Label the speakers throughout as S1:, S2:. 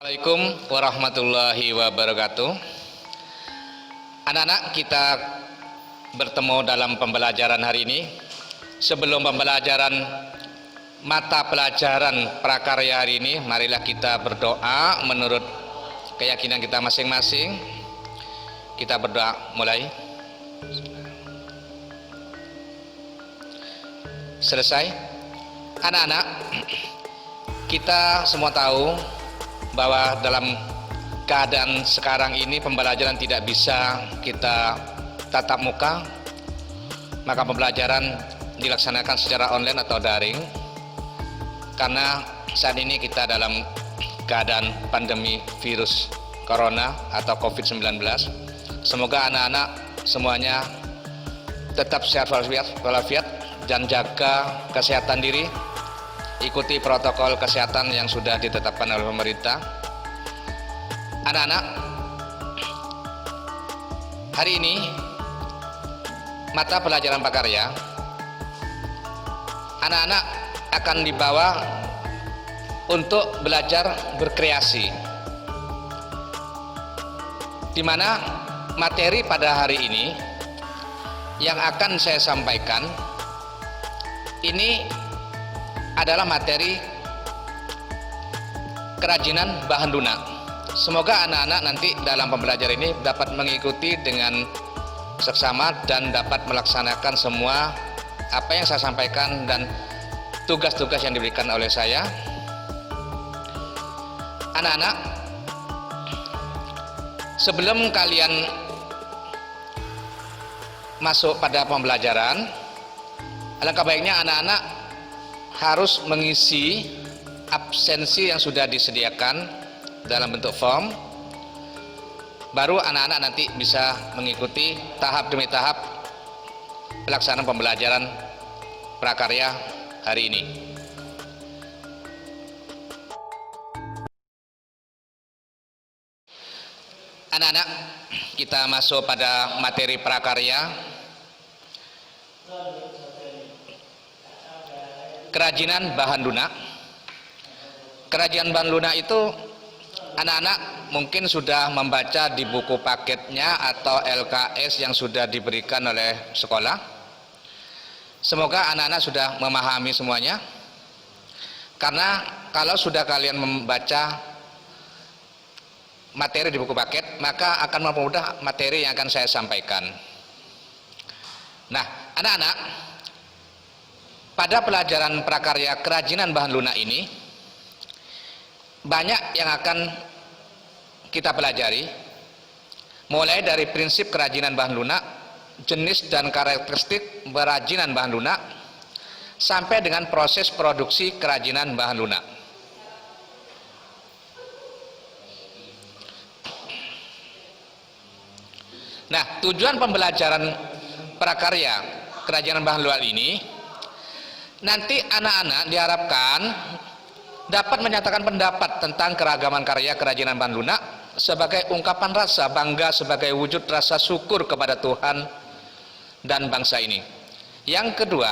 S1: Assalamualaikum warahmatullahi wabarakatuh. Anak-anak, kita bertemu dalam pembelajaran hari ini. Sebelum pembelajaran mata pelajaran prakarya hari ini, marilah kita berdoa menurut keyakinan kita masing-masing. Kita berdoa mulai. Selesai. Anak-anak, kita semua tahu bahwa dalam keadaan sekarang ini pembelajaran tidak bisa kita tatap muka, maka pembelajaran dilaksanakan secara online atau daring karena saat ini kita dalam keadaan pandemi virus corona atau COVID-19. Semoga anak-anak semuanya tetap sehat walafiat dan jaga kesehatan diri. Ikuti protokol kesehatan yang sudah ditetapkan oleh pemerintah. Anak-anak, hari ini mata pelajaran prakarya, anak-anak akan dibawa untuk belajar berkreasi, di mana materi pada hari ini yang akan saya sampaikan ini adalah materi kerajinan bahan lunak. Semoga anak-anak nanti dalam pembelajaran ini dapat mengikuti dengan seksama dan dapat melaksanakan semua apa yang saya sampaikan dan tugas-tugas yang diberikan oleh saya. Anak-anak, sebelum kalian masuk pada pembelajaran, alangkah baiknya anak-anak harus mengisi absensi yang sudah disediakan dalam bentuk form. Baru anak-anak nanti bisa mengikuti tahap demi tahap pelaksanaan pembelajaran prakarya hari ini. Anak-anak, kita masuk pada materi prakarya. Kerajinan bahan lunak. Kerajinan bahan lunak itu anak-anak mungkin sudah membaca di buku paketnya atau LKS yang sudah diberikan oleh sekolah. Semoga anak-anak sudah memahami semuanya, karena kalau sudah kalian membaca materi di buku paket, maka akan mempermudah materi yang akan saya sampaikan. Nah, anak-anak, pada pelajaran prakarya kerajinan bahan lunak ini banyak yang akan kita pelajari, mulai dari prinsip kerajinan bahan lunak, jenis dan karakteristik kerajinan bahan lunak, sampai dengan proses produksi kerajinan bahan lunak. Nah, tujuan pembelajaran prakarya kerajinan bahan lunak ini, nanti anak-anak diharapkan dapat menyatakan pendapat tentang keragaman karya kerajinan bahan lunak sebagai ungkapan rasa bangga, sebagai wujud rasa syukur kepada Tuhan dan bangsa ini. Yang kedua,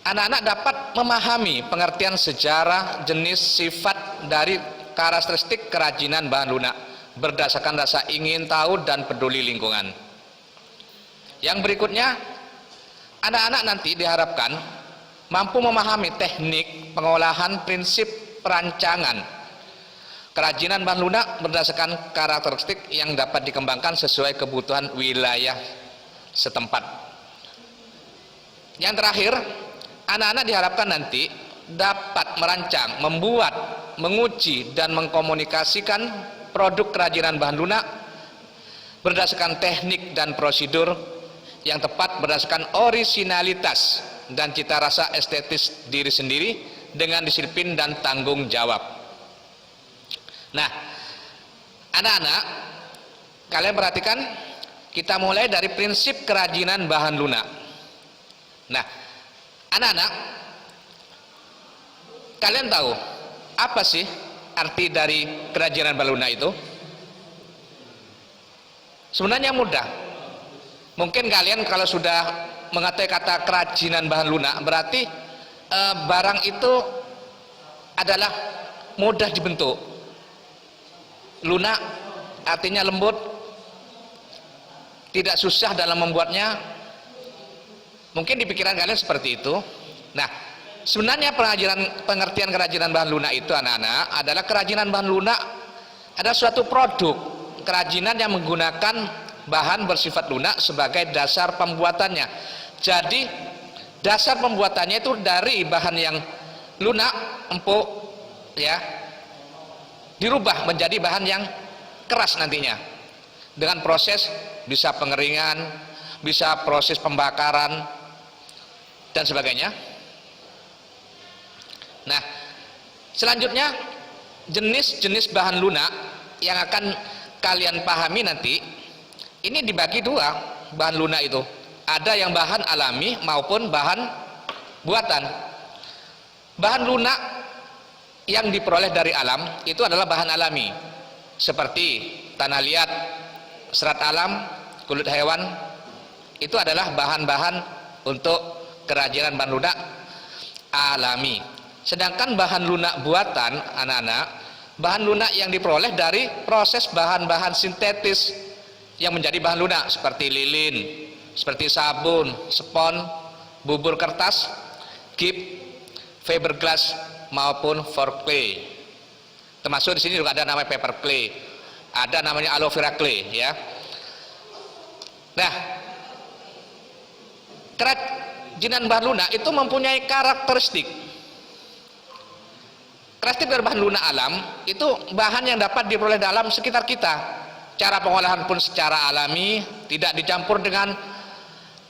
S1: anak-anak dapat memahami pengertian sejarah, jenis, sifat dari karakteristik kerajinan bahan lunak berdasarkan rasa ingin tahu dan peduli lingkungan. Yang berikutnya, anak-anak nanti diharapkan mampu memahami teknik pengolahan, prinsip perancangan kerajinan bahan lunak berdasarkan karakteristik yang dapat dikembangkan sesuai kebutuhan wilayah setempat. Yang terakhir, anak-anak diharapkan nanti dapat merancang, membuat, menguji, dan mengkomunikasikan produk kerajinan bahan lunak berdasarkan teknik dan prosedur yang tepat, berdasarkan orisinalitas dan cita rasa estetis diri sendiri dengan disiplin dan tanggung jawab. Nah, anak-anak, kalian perhatikan, kita mulai dari prinsip kerajinan bahan lunak. Nah, anak-anak, kalian tahu apa sih arti dari kerajinan bahan lunak itu? Sebenarnya mudah. Mungkin kalian kalau sudah mengetahui kata kerajinan bahan lunak, berarti barang itu adalah mudah dibentuk, lunak artinya lembut, tidak susah dalam membuatnya. Mungkin di pikiran kalian seperti itu. Nah, sebenarnya pengertian kerajinan bahan lunak itu anak-anak adalah kerajinan bahan lunak adalah suatu produk kerajinan yang menggunakan bahan bersifat lunak sebagai dasar pembuatannya. Jadi dasar pembuatannya itu dari bahan yang lunak, empuk, ya, dirubah menjadi bahan yang keras nantinya dengan proses bisa pengeringan, bisa proses pembakaran dan sebagainya. Nah, selanjutnya jenis-jenis bahan lunak yang akan kalian pahami nanti ini dibagi dua. Bahan lunak itu ada yang bahan alami maupun bahan buatan. Bahan lunak yang diperoleh dari alam itu adalah bahan alami seperti tanah liat, serat alam, kulit hewan. Itu adalah bahan-bahan untuk kerajinan bahan lunak alami. Sedangkan bahan lunak buatan anak-anak, bahan lunak yang diperoleh dari proses bahan-bahan sintetis yang menjadi bahan lunak seperti lilin, seperti sabun, spon, bubur kertas, gip, fiberglass maupun foreclay. Termasuk di sini juga ada namanya paper clay, ada namanya aloe vera clay, ya. Nah, kerajinan bahan lunak itu mempunyai karakteristik dari bahan lunak alam itu bahan yang dapat diperoleh dalam sekitar kita. Cara pengolahan pun secara alami, tidak dicampur dengan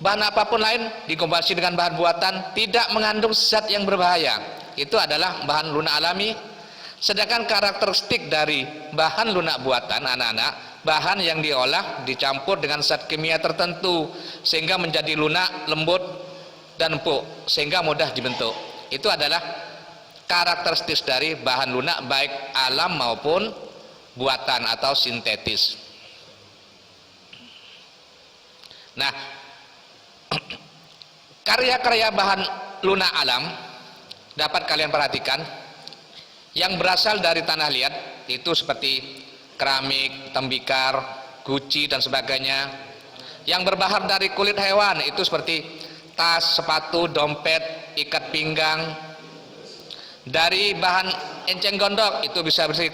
S1: bahan apapun lain, dikombinasi dengan bahan buatan, tidak mengandung zat yang berbahaya. Itu adalah bahan lunak alami. Sedangkan karakteristik dari bahan lunak buatan anak-anak, bahan yang diolah dicampur dengan zat kimia tertentu sehingga menjadi lunak, lembut dan empuk sehingga mudah dibentuk. Itu adalah karakteristik dari bahan lunak baik alam maupun buatan atau sintetis. Nah, karya-karya bahan lunak alam dapat kalian perhatikan yang berasal dari tanah liat itu seperti keramik, tembikar, guci dan sebagainya. Yang berbahan dari kulit hewan itu seperti tas, sepatu, dompet, ikat pinggang. Dari bahan enceng gondok itu bisa bersih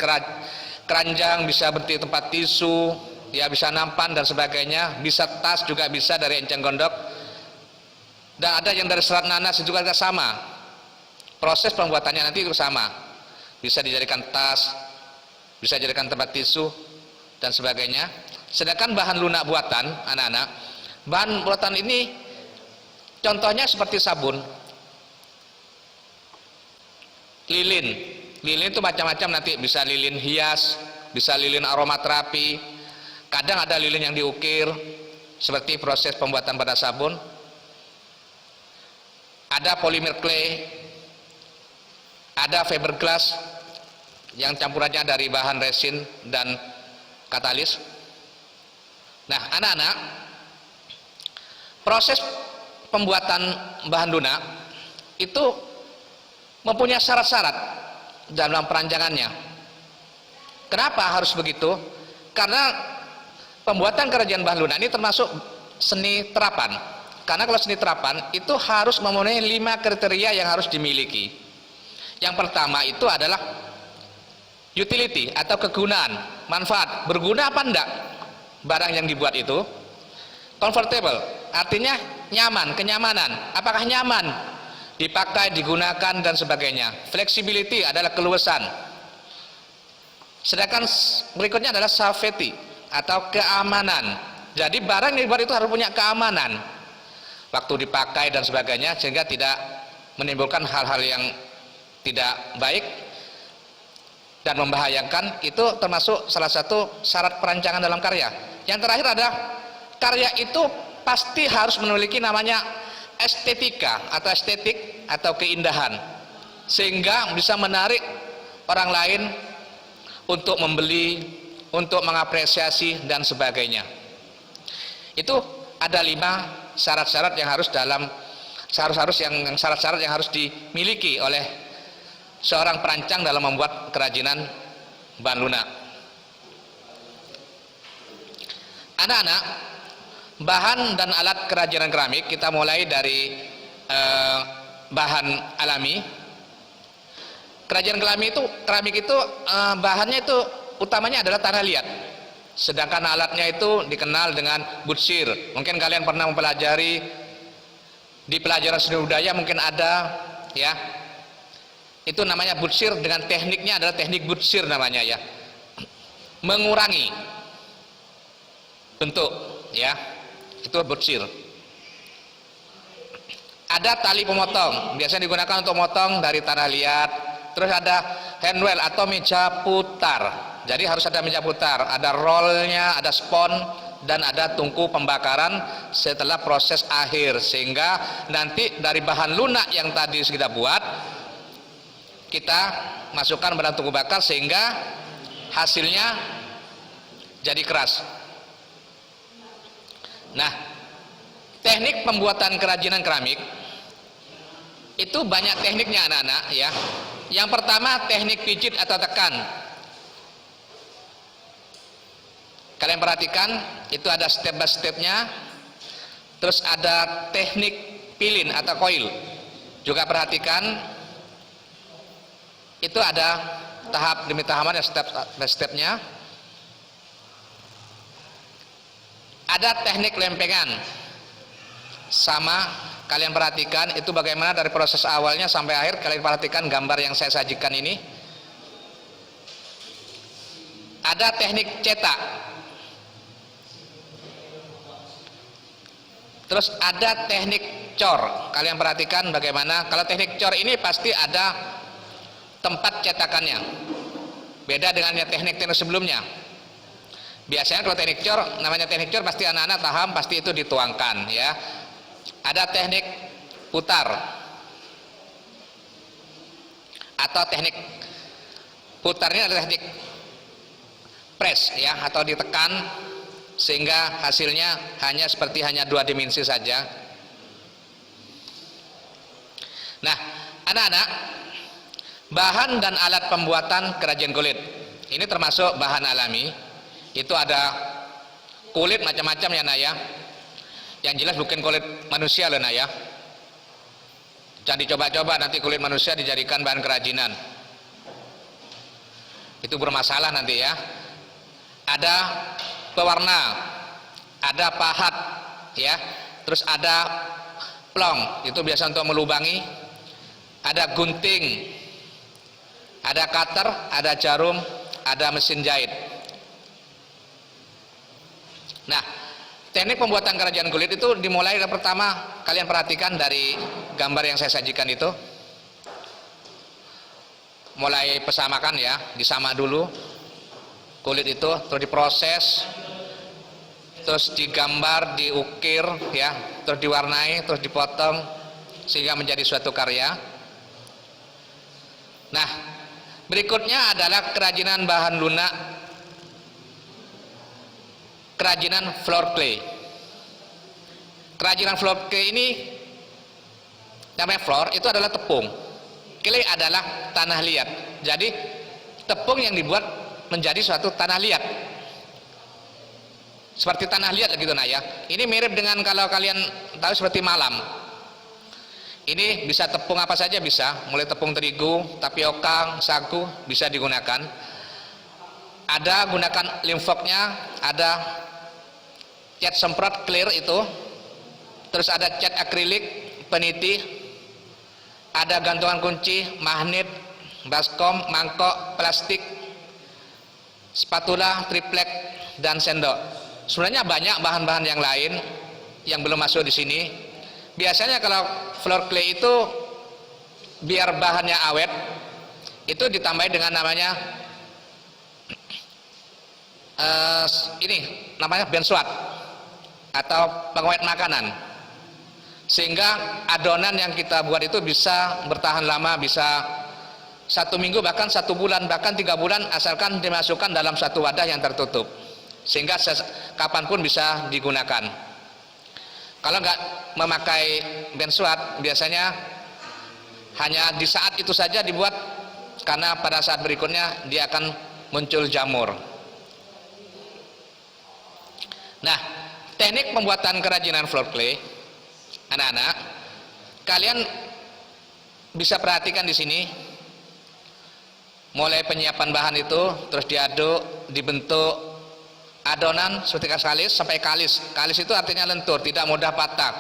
S1: keranjang, bisa berarti tempat tisu, ya bisa nampan dan sebagainya, bisa tas juga bisa dari enceng gondok. Dan ada yang dari serat nanas juga sama. Proses pembuatannya nanti itu sama. Bisa dijadikan tas, bisa dijadikan tempat tisu dan sebagainya. Sedangkan bahan lunak buatan anak-anak, bahan buatan ini contohnya seperti sabun, lilin. Lilin itu macam-macam, nanti bisa lilin hias, bisa lilin aromaterapi. Kadang ada lilin yang diukir seperti proses pembuatan pada sabun. Ada polimer clay, ada fiberglass yang campurannya dari bahan resin dan katalis. Nah, anak-anak, proses pembuatan bahan lunak itu mempunyai syarat-syarat dalam perancangannya. Kenapa harus begitu? Karena pembuatan kerajinan bahan lunak ini termasuk seni terapan. Karena kalau seni terapan itu harus memenuhi 5 kriteria yang harus dimiliki. Yang pertama itu adalah utility atau kegunaan, manfaat. Berguna apa enggak barang yang dibuat itu? Comfortable, artinya nyaman, kenyamanan. Apakah nyaman dipakai, digunakan dan sebagainya. Flexibility adalah keluasan. Sedangkan berikutnya adalah safety atau keamanan. Jadi barang yang dibuat itu harus punya keamanan waktu dipakai dan sebagainya, sehingga tidak menimbulkan hal-hal yang tidak baik dan membahayakan. Itu termasuk salah satu syarat perancangan dalam karya. Yang terakhir adalah karya itu pasti harus memiliki namanya estetika atau estetik atau keindahan, sehingga bisa menarik orang lain untuk membeli, untuk mengapresiasi dan sebagainya. Itu ada 5 syarat-syarat yang harus syarat-syarat yang harus dimiliki oleh seorang perancang dalam membuat kerajinan bahan lunak. Anak-anak, bahan dan alat kerajinan keramik kita mulai dari bahan alami. Kerajinan keramik itu bahannya itu utamanya adalah tanah liat. Sedangkan alatnya itu dikenal dengan butsir. Mungkin kalian pernah mempelajari di pelajaran seni budaya, mungkin ada ya. Itu namanya butsir, dengan tekniknya adalah teknik butsir namanya ya. Mengurangi bentuk ya. Itu butsir. Ada tali pemotong, biasanya digunakan untuk motong dari tanah liat. Terus ada handwell atau meja putar. Jadi harus ada meja putar, ada rollnya, ada spon, dan ada tungku pembakaran setelah proses akhir, sehingga nanti dari bahan lunak yang tadi kita buat, kita masukkan pada tungku bakar sehingga hasilnya jadi keras. Nah, teknik pembuatan kerajinan keramik itu banyak tekniknya anak-anak ya. Yang pertama teknik pijit atau tekan. Kalian perhatikan itu ada step by stepnya. Terus ada teknik pilin atau coil. Juga perhatikan itu ada tahap demi tahapan, step by stepnya. Ada teknik lempengan, sama kalian perhatikan itu bagaimana dari proses awalnya sampai akhir. Kalian perhatikan gambar yang saya sajikan ini. Ada teknik cetak, terus ada teknik cor. Kalian perhatikan bagaimana. Kalau teknik cor ini pasti ada tempat cetakannya, beda dengan teknik-teknik sebelumnya. Biasanya kalau teknik cor, namanya teknik cor pasti anak-anak paham, pasti itu dituangkan ya. Ada teknik putar atau teknik putarnya adalah teknik press ya, atau ditekan sehingga hasilnya hanya dua dimensi saja. Nah, anak-anak, bahan dan alat pembuatan kerajinan kulit ini termasuk bahan alami. Itu ada kulit macam-macam ya nak ya. Yang jelas bukan kulit manusia loh nak ya. Jangan dicoba-coba nanti kulit manusia dijadikan bahan kerajinan. Itu bermasalah nanti ya. Ada pewarna, ada pahat ya. Terus ada plong, itu biasa untuk melubangi. Ada gunting, ada cutter, ada jarum, ada mesin jahit. Nah, teknik pembuatan kerajinan kulit itu dimulai dari pertama, kalian perhatikan dari gambar yang saya sajikan itu. Mulai pesamakan ya, disama dulu kulit itu, terus diproses, terus digambar, diukir ya, terus diwarnai, terus dipotong sehingga menjadi suatu karya. Nah, berikutnya adalah kerajinan bahan lunak, kerajinan floor clay. Kerajinan floor clay ini namanya floor, itu adalah tepung. Clay adalah tanah liat. Jadi tepung yang dibuat menjadi suatu tanah liat. Seperti tanah liat gitu nah ya. Ini mirip dengan kalau kalian tahu seperti malam. Ini bisa tepung apa saja bisa, mulai tepung terigu, tapioka, sagu bisa digunakan. Ada gunakan limfoknya, ada cat semprot clear itu, terus ada cat akrilik, peniti, ada gantungan kunci, magnet, baskom, mangkok, plastik, spatula, triplek, dan sendok. Sebenarnya banyak bahan-bahan yang lain yang belum masuk di sini. Biasanya kalau floor clay itu biar bahannya awet, itu ditambahi dengan namanya ini namanya bensuat atau pengawet makanan, sehingga adonan yang kita buat itu bisa bertahan lama, bisa 1 minggu, bahkan 1 bulan, bahkan 3 bulan, asalkan dimasukkan dalam satu wadah yang tertutup, sehingga kapanpun bisa digunakan. Kalau nggak memakai bensuat, biasanya hanya di saat itu saja dibuat, karena pada saat berikutnya dia akan muncul jamur. Nah, teknik pembuatan kerajinan floor clay, anak-anak, kalian bisa perhatikan di sini. Mulai penyiapan bahan itu, terus diaduk, dibentuk adonan seperti kalis sampai kalis. Kalis itu artinya lentur, tidak mudah patah,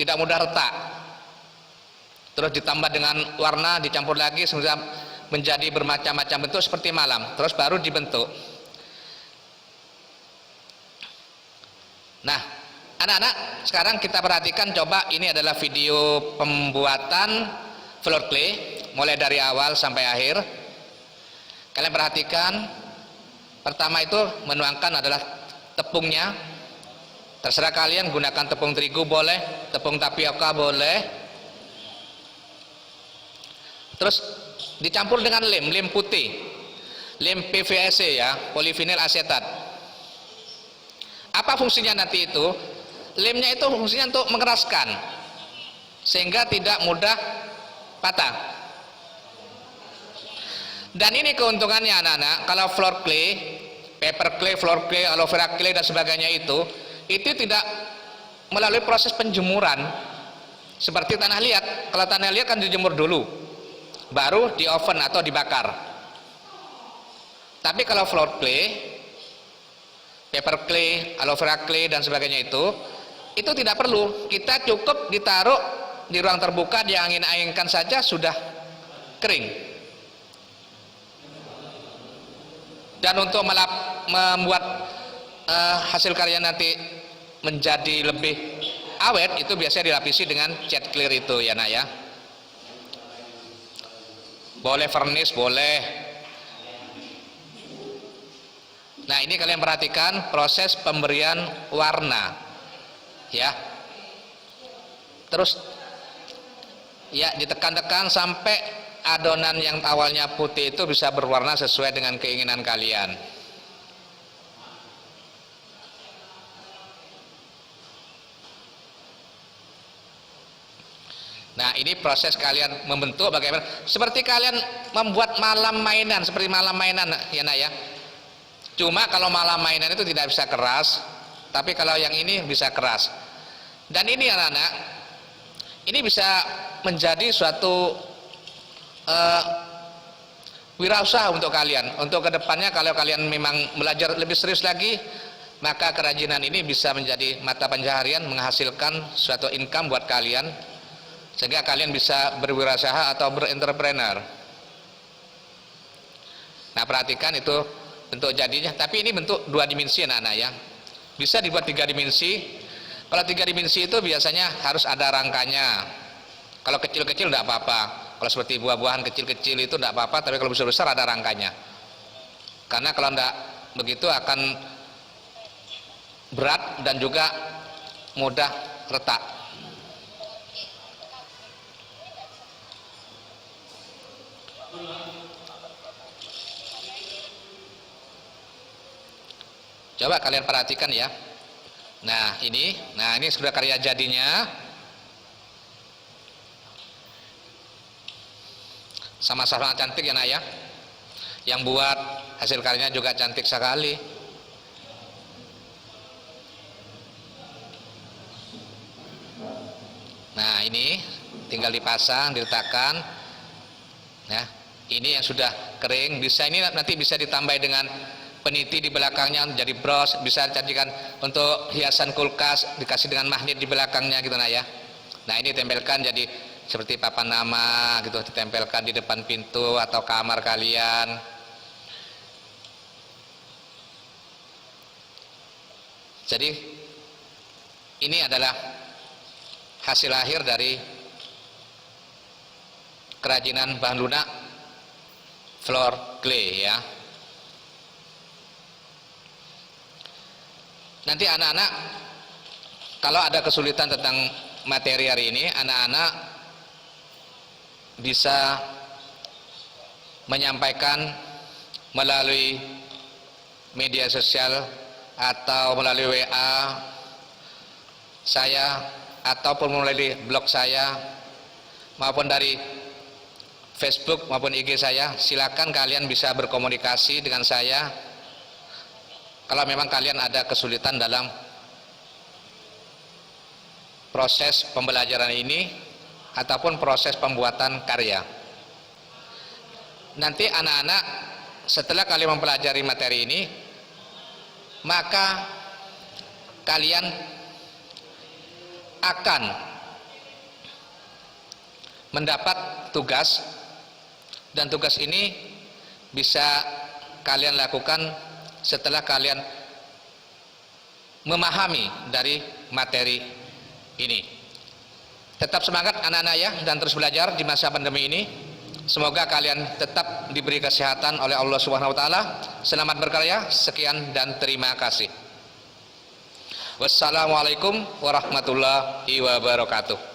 S1: tidak mudah retak. Terus ditambah dengan warna, dicampur lagi sehingga menjadi bermacam-macam bentuk seperti malam. Terus baru dibentuk. Nah, anak-anak, sekarang kita perhatikan, coba ini adalah video pembuatan floor clay mulai dari awal sampai akhir. Kalian perhatikan, pertama itu menuangkan adalah tepungnya. Terserah kalian gunakan tepung terigu boleh, tepung tapioka boleh. Terus dicampur dengan lem putih, lem PVC ya, polivinil asetat. Apa fungsinya nanti itu? Lemnya itu fungsinya untuk mengeraskan sehingga tidak mudah patah. Dan ini keuntungannya anak-anak, kalau floor clay, paper clay, floor clay, aloe vera clay dan sebagainya itu tidak melalui proses penjemuran seperti tanah liat. Kalau tanah liat kan dijemur dulu, baru di oven atau dibakar. Tapi kalau floor clay, paper clay, aloe vera clay dan sebagainya itu tidak perlu. Kita cukup ditaruh di ruang terbuka, diangin-anginkan saja sudah kering. Dan untuk membuat hasil karya nanti menjadi lebih awet, itu biasanya dilapisi dengan cat clear itu ya nak ya. Boleh varnish, boleh. Nah, ini kalian perhatikan proses pemberian warna ya. Terus ya ditekan-tekan sampai adonan yang awalnya putih itu bisa berwarna sesuai dengan keinginan kalian. Nah, ini proses kalian membentuk bagaimana, seperti kalian membuat malam mainan, seperti malam mainan ya nak ya. Cuma kalau malam mainan itu tidak bisa keras, tapi kalau yang ini bisa keras. Dan ini anak-anak, ini bisa menjadi suatu wirausaha untuk kalian. Untuk kedepannya kalau kalian memang belajar lebih serius lagi, maka kerajinan ini bisa menjadi mata pencaharian, menghasilkan suatu income buat kalian, sehingga kalian bisa berwirausaha atau berentrepreneur. Nah, perhatikan itu bentuk jadinya. Tapi ini bentuk 2 dimensi anak-anak ya. Bisa dibuat 3 dimensi. Kalau 3 dimensi itu biasanya harus ada rangkanya. Kalau kecil-kecil tidak apa-apa. Kalau seperti buah-buahan kecil-kecil itu tidak apa-apa, tapi kalau besar-besar ada rangkanya. Karena kalau tidak begitu akan berat dan juga mudah retak. Coba kalian perhatikan ya. Nah ini sudah karya jadinya. Sama-sama cantik ya nak ya. Yang buat hasil karyanya juga cantik sekali. Nah ini tinggal dipasang, diletakkan ya. Ini yang sudah kering, bisa ini nanti bisa ditambah dengan peniti di belakangnya jadi bros, bisa dijadikan untuk hiasan kulkas, dikasih dengan magnet di belakangnya gitu nak ya. Nah ini tempelkan jadi seperti papan nama gitu, ditempelkan di depan pintu atau kamar kalian. Jadi ini adalah hasil akhir dari kerajinan bahan lunak floor clay ya. Nanti anak-anak kalau ada kesulitan tentang materi hari ini, anak-anak bisa menyampaikan melalui media sosial atau melalui WA saya ataupun melalui blog saya maupun dari Facebook maupun IG saya. Silakan kalian bisa berkomunikasi dengan saya kalau memang kalian ada kesulitan dalam proses pembelajaran ini ataupun proses pembuatan karya. Nanti anak-anak setelah kalian mempelajari materi ini, maka kalian akan mendapat tugas, dan tugas ini bisa kalian lakukan setelah kalian memahami dari materi ini. Tetap semangat anak-anak ya, dan terus belajar di masa pandemi ini. Semoga kalian tetap diberi kesehatan oleh Allah Subhanahu wa taala. Selamat berkarya. Sekian dan terima kasih. Wassalamualaikum warahmatullahi wabarakatuh.